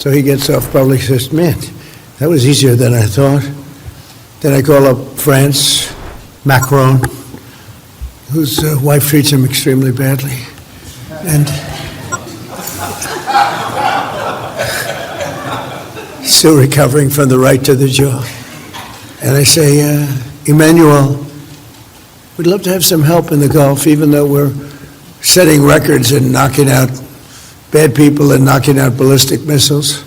So he gets off public, says, man, that was easier than I thought. Then I call up France, Macron, whose wife treats him extremely badly. And still recovering from the right to the jaw. And I say, Emmanuel, we'd love to have some help in the Gulf, even though we're setting records and knocking out bad people and knocking out ballistic missiles.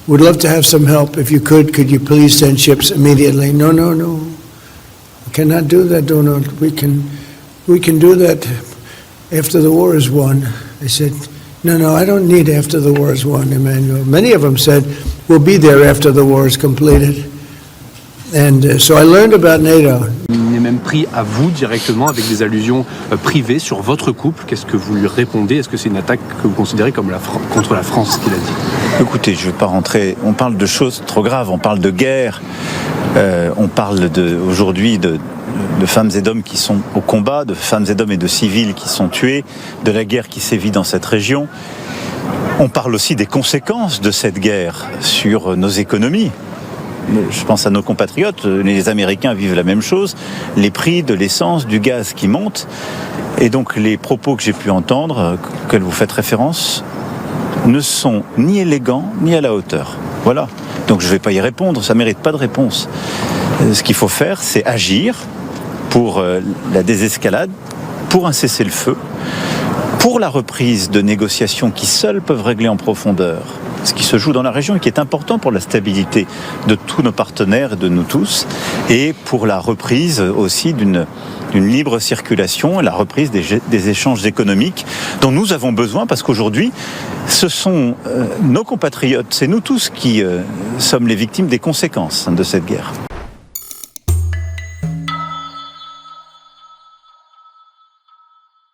We'd love to have some help. If you could you please send ships immediately? No. We cannot do that, Donald. We can do that after the war is won. I said, no, I don't need after the war is won, Emmanuel. Many of them said, we'll be there after the war is completed. And so I learned about NATO. Il est même pris à vous directement avec des allusions privées sur votre couple. Qu'est-ce que vous lui répondez? Est-ce que c'est une attaque que vous considérez comme contre la France, ce qu'il a dit? Écoutez, je ne veux pas rentrer. On parle de choses trop graves. On parle de guerre. On parle aujourd'hui de femmes et d'hommes qui sont au combat, de femmes et d'hommes et de civils qui sont tués, de la guerre qui sévit dans cette région. On parle aussi des conséquences de cette guerre sur nos économies. Je pense à nos compatriotes, les Américains vivent la même chose, les prix de l'essence, du gaz qui montent, et donc les propos que j'ai pu entendre, auxquels vous faites référence, ne sont ni élégants ni à la hauteur. Voilà, donc je ne vais pas y répondre, ça ne mérite pas de réponse. Ce qu'il faut faire, c'est agir pour la désescalade, pour un cessez-le-feu, pour la reprise de négociations qui seules peuvent régler en profondeur ce qui se joue dans la région et qui est important pour la stabilité de tous nos partenaires et de nous tous, et pour la reprise aussi d'une libre circulation et la reprise des échanges économiques dont nous avons besoin, parce qu'aujourd'hui, ce sont nos compatriotes, c'est nous tous qui sommes les victimes des conséquences de cette guerre.